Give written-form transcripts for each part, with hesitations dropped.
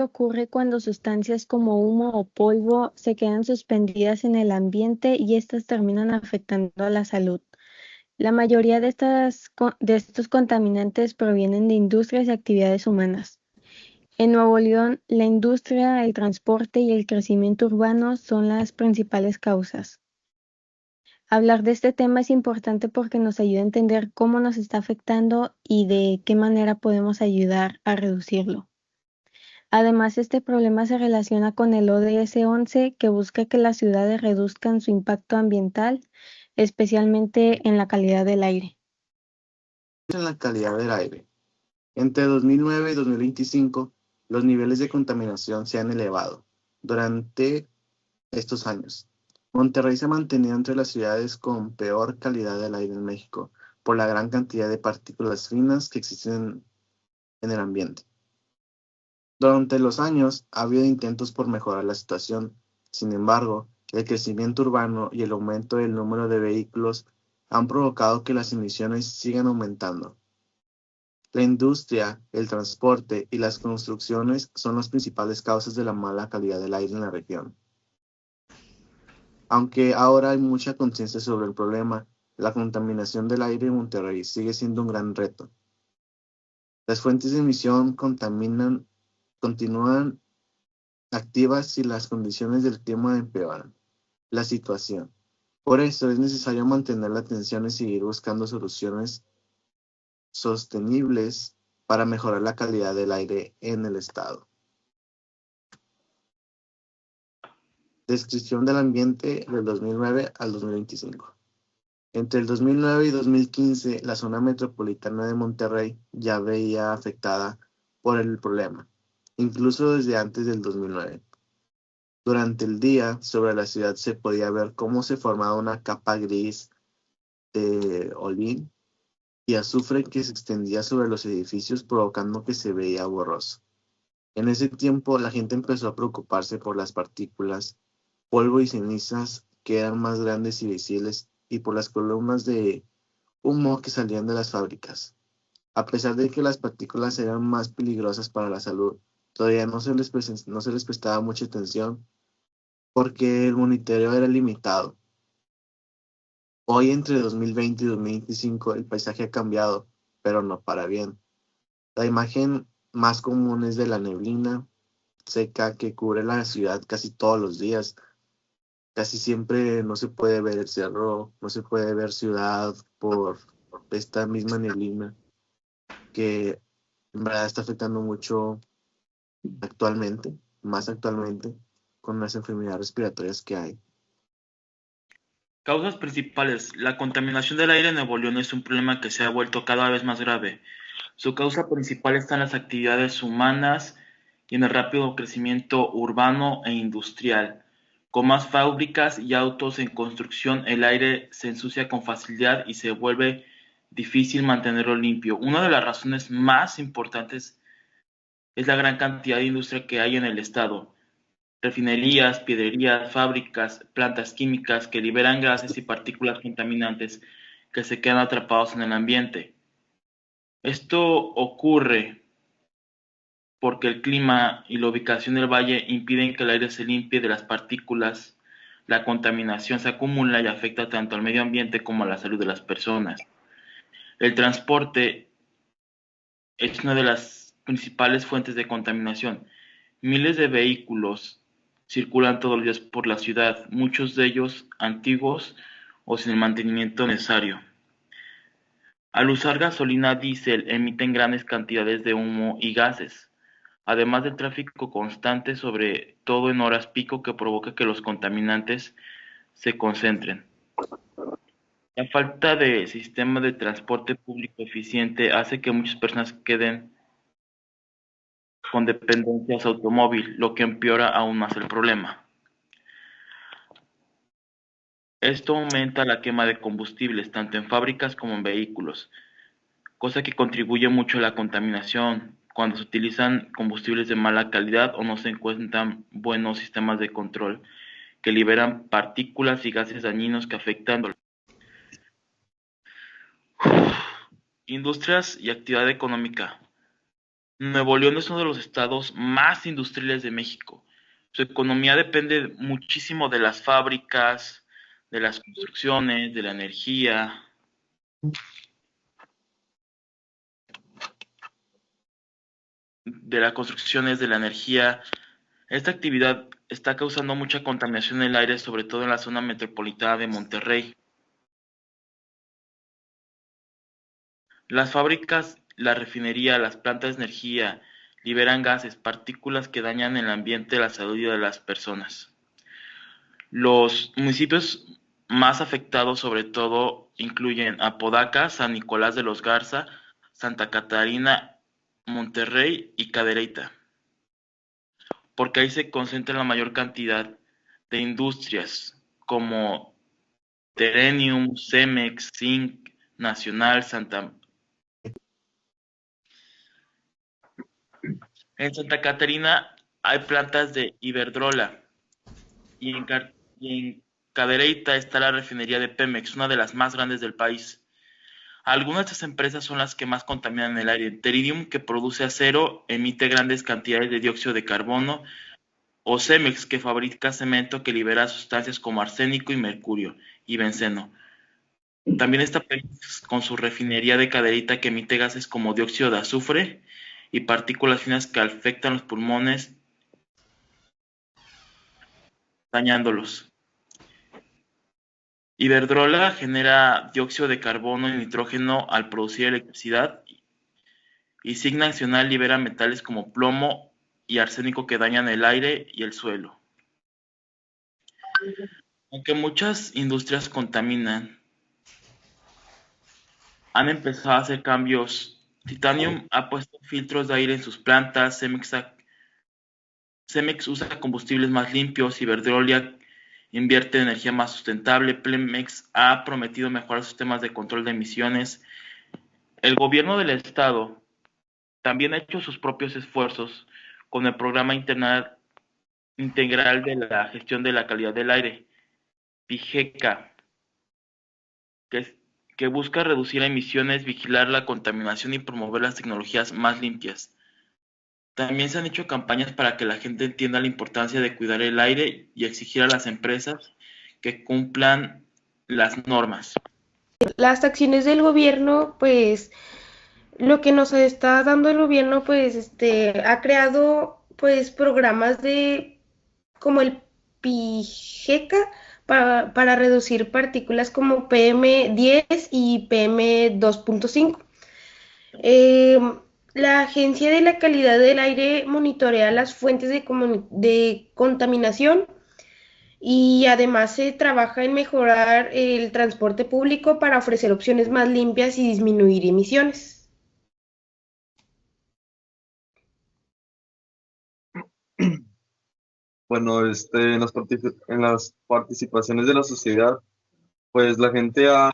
Ocurre cuando sustancias como humo o polvo se quedan suspendidas en el ambiente y estas terminan afectando a la salud. La mayoría de estos contaminantes provienen de industrias y actividades humanas. En Nuevo León, la industria, el transporte y el crecimiento urbano son las principales causas. Hablar de este tema es importante porque nos ayuda a entender cómo nos está afectando y de qué manera podemos ayudar a reducirlo. Además, este problema se relaciona con el ODS 11, que busca que las ciudades reduzcan su impacto ambiental, especialmente en la calidad del aire. En la calidad del aire. Entre 2009 y 2025, los niveles de contaminación se han elevado. Durante estos años, Monterrey se ha mantenido entre las ciudades con peor calidad del aire en México por la gran cantidad de partículas finas que existen en el ambiente. Durante los años ha habido intentos por mejorar la situación. Sin embargo, el crecimiento urbano y el aumento del número de vehículos han provocado que las emisiones sigan aumentando. La industria, el transporte y las construcciones son las principales causas de la mala calidad del aire en la región. Aunque ahora hay mucha conciencia sobre el problema, la contaminación del aire en Monterrey sigue siendo un gran reto. Las fuentes de emisión continúan activas si las condiciones del clima empeoran la situación. Por eso es necesario mantener la atención y seguir buscando soluciones sostenibles para mejorar la calidad del aire en el estado. Descripción del ambiente del 2009 al 2025. Entre el 2009 y 2015, la zona metropolitana de Monterrey ya veía afectada por el problema, incluso desde antes del 2009. Durante el día, sobre la ciudad se podía ver cómo se formaba una capa gris de hollín y azufre que se extendía sobre los edificios, provocando que se veía borroso. En ese tiempo, la gente empezó a preocuparse por las partículas, polvo y cenizas que eran más grandes y visibles, y por las columnas de humo que salían de las fábricas. A pesar de que las partículas eran más peligrosas para la salud, todavía no se les prestaba mucha atención porque el monitoreo era limitado. Hoy, entre 2020 y 2025, el paisaje ha cambiado, pero no para bien. La imagen más común es de la neblina seca que cubre la ciudad casi todos los días. Casi siempre no se puede ver el cerro, no se puede ver ciudad por esta misma neblina que en verdad está afectando mucho actualmente, más actualmente, con las enfermedades respiratorias que hay. Causas principales. La contaminación del aire en Nuevo León es un problema que se ha vuelto cada vez más grave. Su causa principal está en las actividades humanas y en el rápido crecimiento urbano e industrial. Con más fábricas y autos en construcción, el aire se ensucia con facilidad y se vuelve difícil mantenerlo limpio. Una de las razones más importantes es la gran cantidad de industria que hay en el estado. Refinerías, piedrerías, fábricas, plantas químicas que liberan gases y partículas contaminantes que se quedan atrapados en el ambiente. Esto ocurre porque el clima y la ubicación del valle impiden que el aire se limpie de las partículas. La contaminación se acumula y afecta tanto al medio ambiente como a la salud de las personas. El transporte es una de las principales fuentes de contaminación. Miles de vehículos circulan todos los días por la ciudad, muchos de ellos antiguos o sin el mantenimiento necesario. Al usar gasolina diésel emiten grandes cantidades de humo y gases, además del tráfico constante, sobre todo en horas pico, que provoca que los contaminantes se concentren. La falta de sistema de transporte público eficiente hace que muchas personas queden con dependencias automóvil, lo que empeora aún más el problema. Esto aumenta la quema de combustibles, tanto en fábricas como en vehículos, cosa que contribuye mucho a la contaminación cuando se utilizan combustibles de mala calidad o no se encuentran buenos sistemas de control que liberan partículas y gases dañinos que afectan. Industrias y actividad económica. Nuevo León es uno de los estados más industriales de México. Su economía depende muchísimo de las fábricas, de las construcciones, de la energía, de las construcciones, de la energía. Esta actividad está causando mucha contaminación en el aire, sobre todo en la zona metropolitana de Monterrey. Las fábricas, la refinería, las plantas de energía liberan gases, partículas que dañan el ambiente, la salud de las personas. Los municipios más afectados sobre todo incluyen Apodaca, San Nicolás de los Garza, Santa Catarina, Monterrey y Cadereyta, porque ahí se concentra la mayor cantidad de industrias como Terenium, Cemex, Zinc, Nacional, En Santa Catarina hay plantas de Iberdrola y en Cadereyta está la refinería de Pemex, una de las más grandes del país. Algunas de estas empresas son las que más contaminan el aire. Teridium, que produce acero, emite grandes cantidades de dióxido de carbono, o Cemex, que fabrica cemento que libera sustancias como arsénico y mercurio y benceno. También está Pemex con su refinería de Cadereyta que emite gases como dióxido de azufre y partículas finas que afectan los pulmones, dañándolos. Iberdrola genera dióxido de carbono y nitrógeno al producir electricidad y Zinc Nacional libera metales como plomo y arsénico que dañan el aire y el suelo. Aunque muchas industrias contaminan, han empezado a hacer cambios. Titanium ha puesto filtros de aire en sus plantas, Cemex usa combustibles más limpios, Iberdrola invierte en energía más sustentable, Pemex ha prometido mejorar sus sistemas de control de emisiones. El gobierno del estado también ha hecho sus propios esfuerzos con el Programa Integral de la Gestión de la Calidad del Aire, PIGECA, que busca reducir emisiones, vigilar la contaminación y promover las tecnologías más limpias. También se han hecho campañas para que la gente entienda la importancia de cuidar el aire y exigir a las empresas que cumplan las normas. Las acciones del gobierno, pues lo que nos está dando el gobierno, pues ha creado pues programas de como el PIGECA para reducir partículas como PM10 y PM2.5. La Agencia de la Calidad del Aire monitorea las fuentes de contaminación y además se trabaja en mejorar el transporte público para ofrecer opciones más limpias y disminuir emisiones. Bueno, en las participaciones de la sociedad, pues la gente ha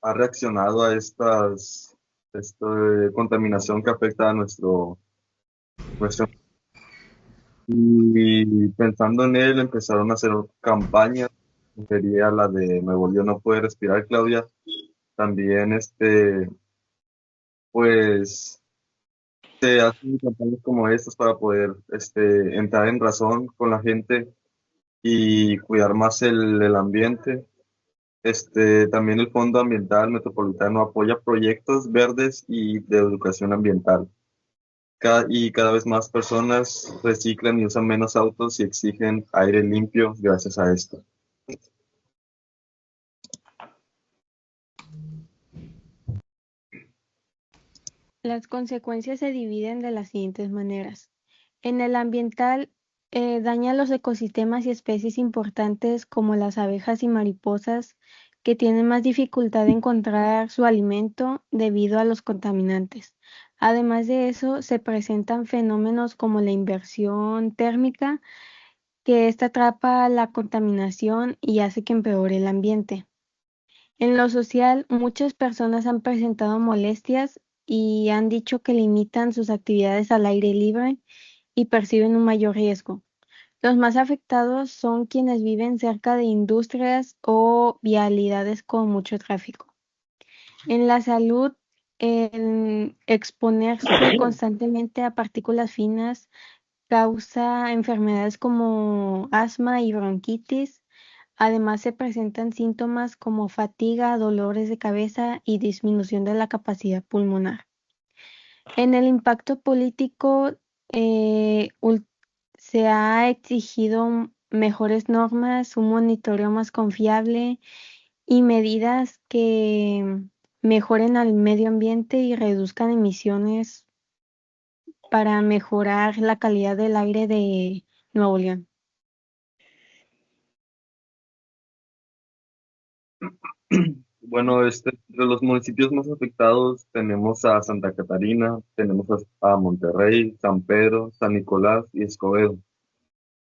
reaccionado a esta contaminación que afecta a nuestro, y pensando en él, empezaron a hacer campañas, sería la de Nuevo León no puede respirar, Claudia. También, pues, se hacen campañas como estas para poder, entrar en razón con la gente y cuidar más el ambiente. También el Fondo Ambiental Metropolitano apoya proyectos verdes y de educación ambiental. Y cada vez más personas reciclan y usan menos autos y exigen aire limpio gracias a esto. Las consecuencias se dividen de las siguientes maneras. En el ambiental, daña los ecosistemas y especies importantes como las abejas y mariposas que tienen más dificultad de encontrar su alimento debido a los contaminantes. Además de eso, se presentan fenómenos como la inversión térmica, que esta atrapa la contaminación y hace que empeore el ambiente. En lo social, muchas personas han presentado molestias y han dicho que limitan sus actividades al aire libre y perciben un mayor riesgo. Los más afectados son quienes viven cerca de industrias o vialidades con mucho tráfico. En la salud, El exponerse constantemente a partículas finas causa enfermedades como asma y bronquitis. Además, se presentan síntomas como fatiga, dolores de cabeza y disminución de la capacidad pulmonar. En el impacto político, se ha exigido mejores normas, un monitoreo más confiable y medidas que mejoren al medio ambiente y reduzcan emisiones para mejorar la calidad del aire de Nuevo León. Bueno, entre los municipios más afectados tenemos a Santa Catarina, tenemos a Monterrey, San Pedro, San Nicolás y Escobedo.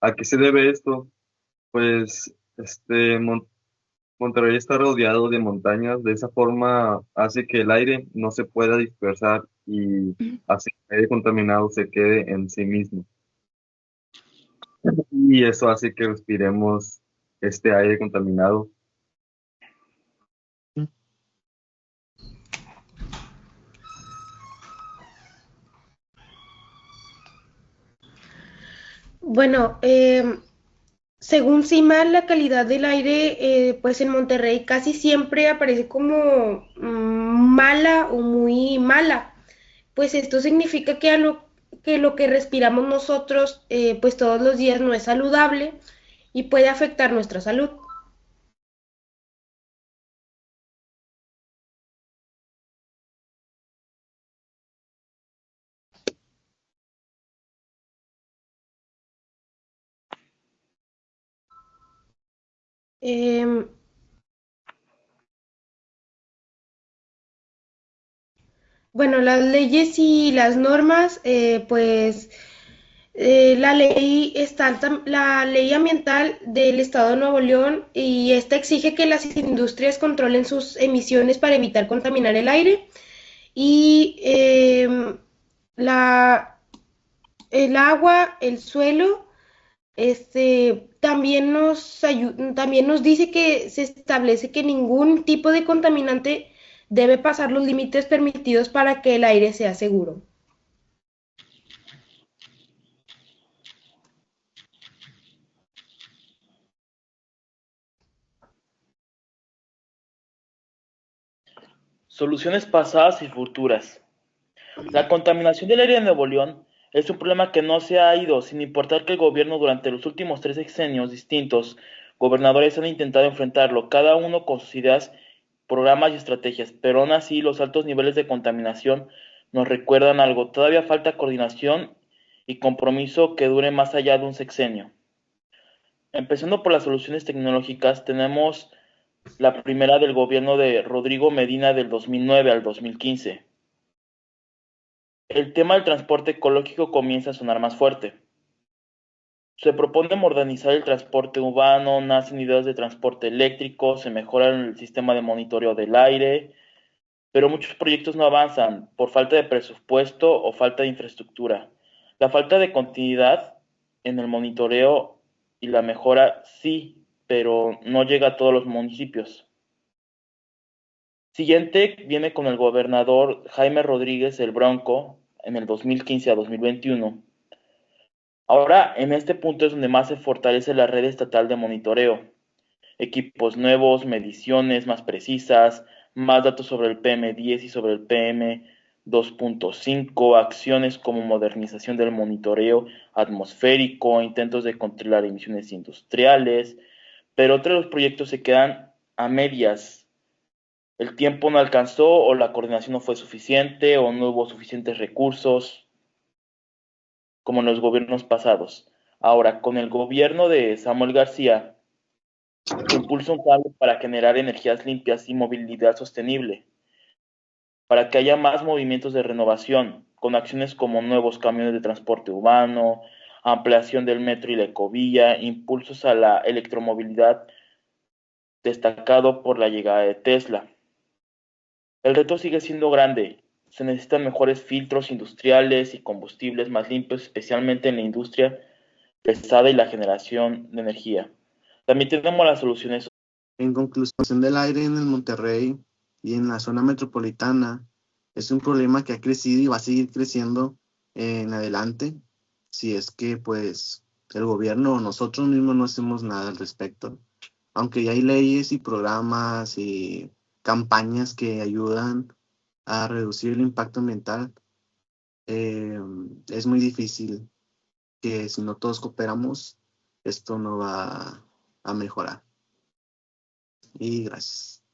¿A qué se debe esto? Pues Monterrey está rodeado de montañas, de esa forma hace que el aire no se pueda dispersar y hace que el aire contaminado se quede en sí mismo. Y eso hace que respiremos este aire contaminado. Bueno, según CIMAR, la calidad del aire, pues en Monterrey casi siempre aparece como mala o muy mala. Pues esto significa que, que lo que respiramos nosotros, pues todos los días no es saludable y puede afectar nuestra salud. Em, bueno, las leyes y las normas, pues la ley ambiental del Estado de Nuevo León y esta exige que las industrias controlen sus emisiones para evitar contaminar el aire y la, el agua, el suelo, también nos dice que se establece que ningún tipo de contaminante debe pasar los límites permitidos para que el aire sea seguro. Soluciones pasadas y futuras. La contaminación del aire de Nuevo León es un problema que no se ha ido, sin importar que el gobierno durante los últimos 3 sexenios distintos, gobernadores han intentado enfrentarlo, cada uno con sus ideas, programas y estrategias, pero aún así los altos niveles de contaminación nos recuerdan algo, todavía falta coordinación y compromiso que dure más allá de un sexenio. Empezando por las soluciones tecnológicas, tenemos la primera del gobierno de Rodrigo Medina del 2009 al 2015. El tema del transporte ecológico comienza a sonar más fuerte. Se propone modernizar el transporte urbano, nacen ideas de transporte eléctrico, se mejora el sistema de monitoreo del aire, pero muchos proyectos no avanzan por falta de presupuesto o falta de infraestructura. La falta de continuidad en el monitoreo y la mejora sí, pero no llega a todos los municipios. Siguiente viene con el gobernador Jaime Rodríguez el Bronco en el 2015 a 2021. Ahora, en este punto es donde más se fortalece la red estatal de monitoreo. Equipos nuevos, mediciones más precisas, más datos sobre el PM10 y sobre el PM2.5, acciones como modernización del monitoreo atmosférico, intentos de controlar emisiones industriales, pero otros de los proyectos se quedan a medias. El tiempo no alcanzó o la coordinación no fue suficiente o no hubo suficientes recursos como en los gobiernos pasados. Ahora, con el gobierno de Samuel García, se impulsa un cambio para generar energías limpias y movilidad sostenible, para que haya más movimientos de renovación, con acciones como nuevos camiones de transporte urbano, ampliación del metro y la ecovía, impulsos a la electromovilidad, destacado por la llegada de Tesla. El reto sigue siendo grande. Se necesitan mejores filtros industriales y combustibles más limpios, especialmente en la industria pesada y la generación de energía. También tenemos las soluciones. En conclusión del aire en el Monterrey y en la zona metropolitana, Es un problema que ha crecido y va a seguir creciendo en adelante si es que pues el gobierno o nosotros mismos no hacemos nada al respecto. Aunque ya hay leyes y programas y campañas que ayudan a reducir el impacto ambiental, es muy difícil que si no todos cooperamos, esto no va a mejorar. Y gracias.